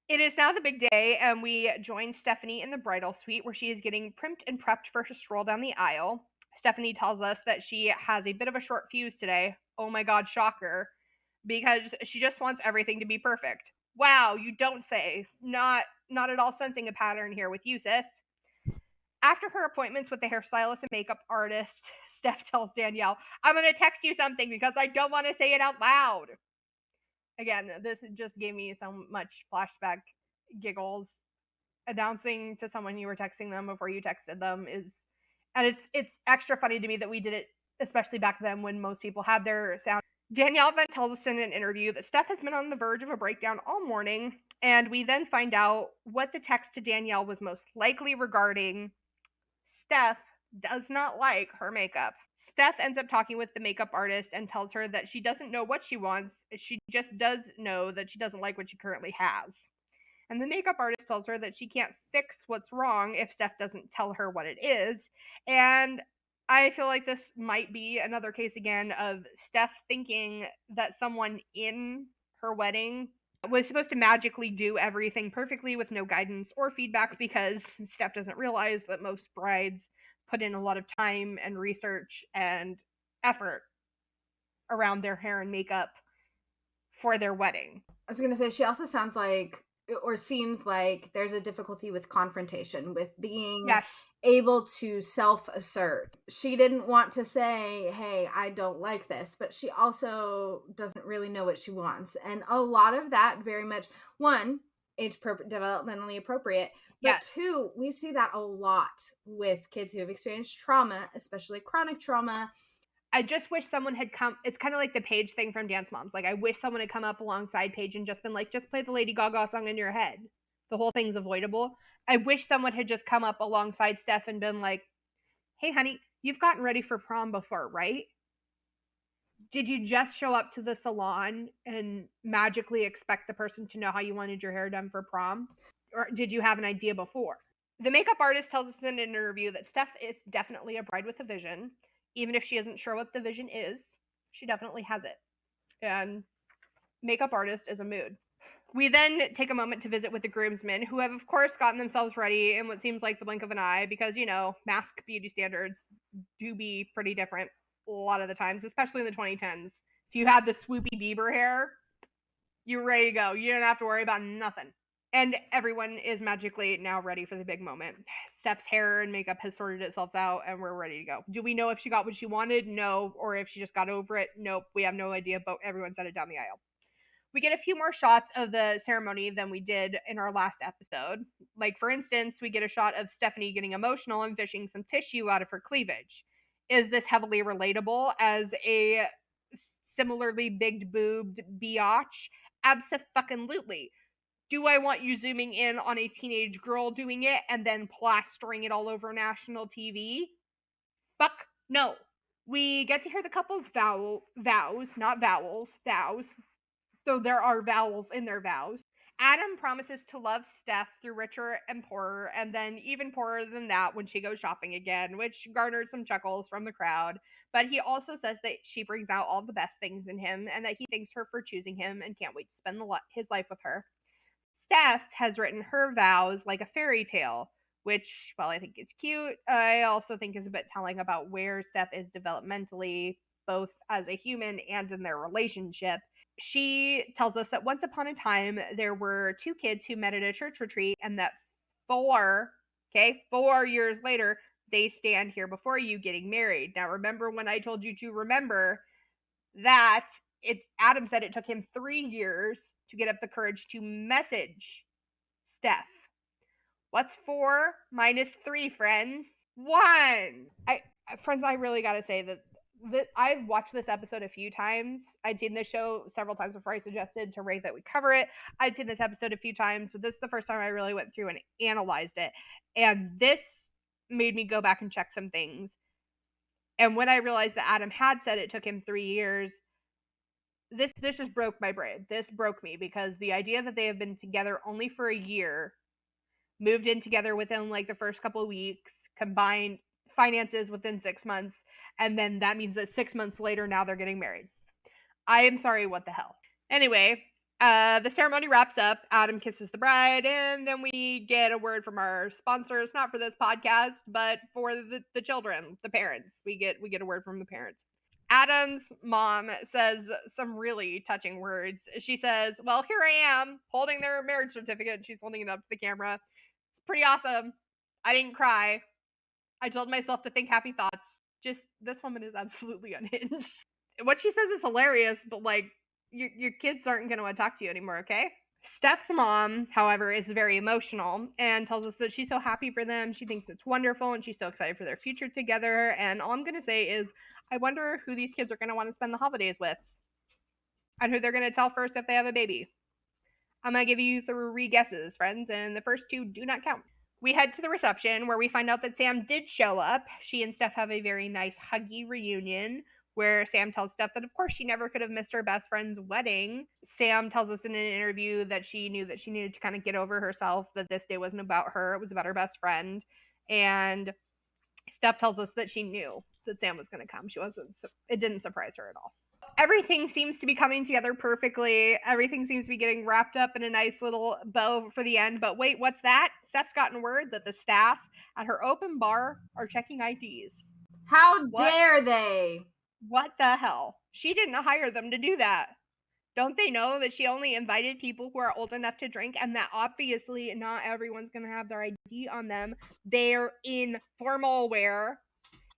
S2: It is now the big day, and we join Stephanie in the bridal suite, where she is getting primped and prepped for her stroll down the aisle. Stephanie tells us that she has a bit of a short fuse today. Oh my god, shocker. Because she just wants everything to be perfect. Wow, you don't say. Not at all sensing a pattern here with you, sis. After her appointments with the hairstylist and makeup artist, Steph tells Danielle, I'm going to text you something because I don't want to say it out loud. Again, this just gave me so much flashback giggles. Announcing to someone you were texting them before you texted them is, and it's extra funny to me that we did it, especially back then when most people had their sound. Danielle then tells us in an interview that Steph has been on the verge of a breakdown all morning, and we then find out what the text to Danielle was most likely regarding. Steph does not like her makeup. Steph ends up talking with the makeup artist and tells her that she doesn't know what she wants. She just does know that she doesn't like what she currently has. And the makeup artist tells her that she can't fix what's wrong if Steph doesn't tell her what it is. And I feel like this might be another case again of Steph thinking that someone in her wedding was supposed to magically do everything perfectly with no guidance or feedback, because Steph doesn't realize that most brides put in a lot of time and research and effort around their hair and makeup for their wedding.
S3: I was going to say, she also sounds like, or seems like, there's a difficulty with confrontation, with being able to self-assert. She didn't want to say, hey, I don't like this, but she also doesn't really know what she wants. And a lot of that very much, one, developmentally appropriate, but two, we see that a lot with kids who have experienced trauma, especially chronic trauma.
S2: I just wish someone had come. It's kind of like the Paige thing from Dance Moms. Like, I wish someone had come up alongside Paige and just been like, just play the Lady Gaga song in your head. The whole thing's avoidable. I wish someone had just come up alongside Steph and been like, hey, honey, you've gotten ready for prom before, right? Did you just show up to the salon and magically expect the person to know how you wanted your hair done for prom? Or did you have an idea before? The makeup artist tells us in an interview that Steph is definitely a bride with a vision. Even if she isn't sure what the vision is, she definitely has it. And makeup artist is a mood. We then take a moment to visit with the groomsmen, who have, of course, gotten themselves ready in what seems like the blink of an eye, because, mask beauty standards do be pretty different a lot of the times, especially in the 2010s. If you had the swoopy Bieber hair, you're ready to go. You don't have to worry about nothing. And everyone is magically now ready for the big moment. Steph's hair and makeup has sorted itself out, and we're ready to go. Do we know if she got what she wanted? No. Or if she just got over it? Nope. We have no idea, but everyone said it down the aisle. We get a few more shots of the ceremony than we did in our last episode. Like, for instance, we get a shot of Stephanie getting emotional and fishing some tissue out of her cleavage. Is this heavily relatable as a similarly big-boobed biatch? Abso-fucking-lutely. Do I want you zooming in on a teenage girl doing it and then plastering it all over national TV? Fuck no. We get to hear the couple's vows, not vowels, vows. So there are vowels in their vows. Adam promises to love Steph through richer and poorer, and then even poorer than that when she goes shopping again, which garnered some chuckles from the crowd. But he also says that she brings out all the best things in him, and that he thanks her for choosing him and can't wait to spend his life with her. Steph has written her vows like a fairy tale, which, while I think is cute, I also think is a bit telling about where Steph is developmentally, both as a human and in their relationship. She tells us that once upon a time, there were two kids who met at a church retreat, and that 4 years later, they stand here before you getting married. Now, remember when I told you to remember that Adam said it took him 3 years to get up the courage to message Steph. What's 4 minus 3, friends? 1. Friends, I really gotta say that I've watched this episode a few times. I'd seen this show several times before I suggested to Ray that we cover it. I'd seen this episode a few times, but this is the first time I really went through and analyzed it. And this made me go back and check some things. And when I realized that Adam had said it took him 3 years, this just broke my brain. This broke me, because the idea that they have been together only for a year, moved in together within like the first couple of weeks, combined finances within 6 months, and then that means that 6 months later now they're getting married. I am sorry, what the hell. Anyway, the ceremony wraps up. Adam kisses the bride, and then we get a word from our sponsors, not for this podcast, but for the children, the parents. We get a word from the parents. Adam's mom says some really touching words. She says, well, here I am holding their marriage certificate. She's holding it up to the camera. It's pretty awesome. I didn't cry. I told myself to think happy thoughts. Just, this woman is absolutely unhinged. What she says is hilarious, but like, your kids aren't going to want to talk to you anymore, okay? Steph's mom, however, is very emotional and tells us that she's so happy for them. She thinks it's wonderful and she's so excited for their future together. And all I'm going to say is, I wonder who these kids are going to want to spend the holidays with and who they're going to tell first if they have a baby. I'm going to give you 3 guesses, friends, and the first 2 do not count. We head to the reception where we find out that Sam did show up. She and Steph have a very nice huggy reunion where Sam tells Steph that of course she never could have missed her best friend's wedding. Sam tells us in an interview that she knew that she needed to kind of get over herself, that this day wasn't about her, it was about her best friend. And Steph tells us that she knew that Sam was going to come. It didn't surprise her at all. Everything seems to be coming together perfectly. Everything seems to be getting wrapped up in a nice little bow for the end. But wait, what's that? Steph's gotten word that the staff at her open bar are checking IDs.
S3: How dare they?
S2: What the hell? She didn't hire them to do that. Don't they know that she only invited people who are old enough to drink, and that obviously not everyone's going to have their ID on them? They're in formal wear.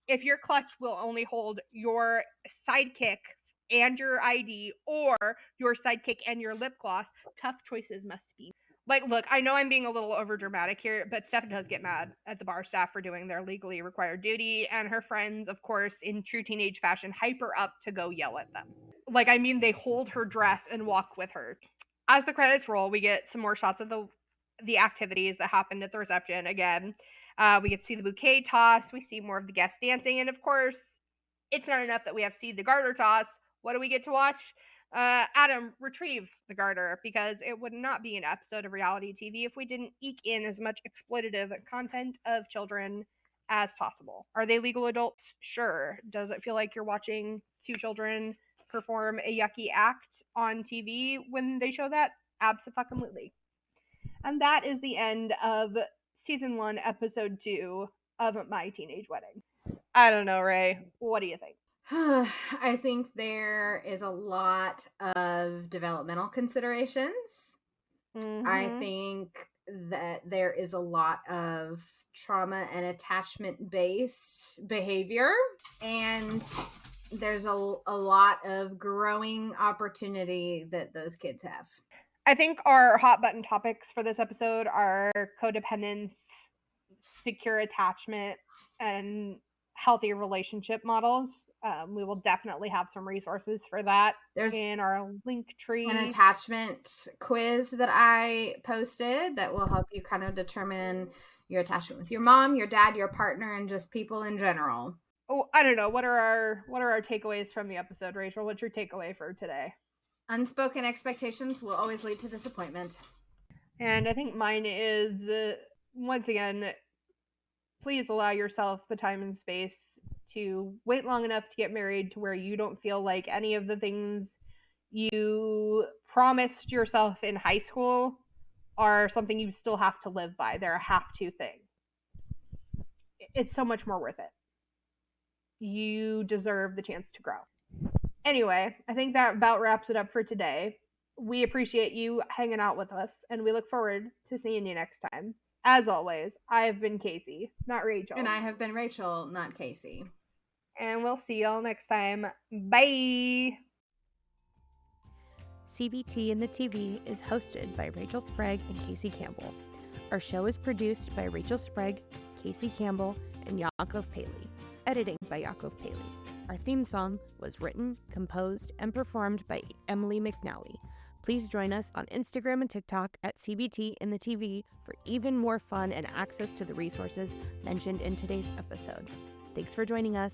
S2: If your clutch will only hold your sidekick and your ID, or your sidekick and your lip gloss, tough choices must be. Like, look, I know I'm being a little over dramatic here, but Steph does get mad at the bar staff for doing their legally required duty, and her friends, of course, in true teenage fashion, hype her up to go yell at them. Like, I mean, they hold her dress and walk with her. As the credits roll, we get some more shots of the activities that happened at the reception. Again, we get to see the bouquet toss, we see more of the guests dancing, and of course, it's not enough that we have to see the garter toss. What do we get to watch? Adam retrieve the garter, because it would not be an episode of reality TV if we didn't eke in as much exploitative content of children as possible. Are they legal adults? Sure. Does it feel like you're watching 2 children perform a yucky act on TV when they show that? Abso-fucking-lutely. And that is the end of season 1, episode 2 of My Teenage Wedding. I don't know, Ray. What do you think?
S3: I think there is a lot of developmental considerations. I think that there is a lot of trauma and attachment based behavior, and there's a lot of growing opportunity that those kids have.
S2: I think our hot button topics for this episode are codependence, secure attachment, and healthy relationship models. We will definitely have some resources for that. There's in our link tree.
S3: An attachment quiz that I posted that will help you kind of determine your attachment with your mom, your dad, your partner, and just people in general.
S2: Oh, I don't know. What are our takeaways from the episode, Rachel? What's your takeaway for today?
S3: Unspoken expectations will always lead to disappointment.
S2: And I think mine is, once again, please allow yourself the time and space to wait long enough to get married to where you don't feel like any of the things you promised yourself in high school are something you still have to live by. They're a have-to thing. It's so much more worth it. You deserve the chance to grow. Anyway, I think that about wraps it up for today. We appreciate you hanging out with us, and we look forward to seeing you next time. As always, I've been Kacie, not Rachel.
S3: And I have been Rachel, not Kacie.
S2: And we'll see y'all next time. Bye!
S4: CBT in the TV is hosted by Rachel Sprague and Kacie Campbell. Our show is produced by Rachel Sprague, Kacie Campbell, and Yakov Paley. Editing by Yakov Paley. Our theme song was written, composed, and performed by Emily McNally. Please join us on Instagram and TikTok at CBT in the TV for even more fun and access to the resources mentioned in today's episode. Thanks for joining us.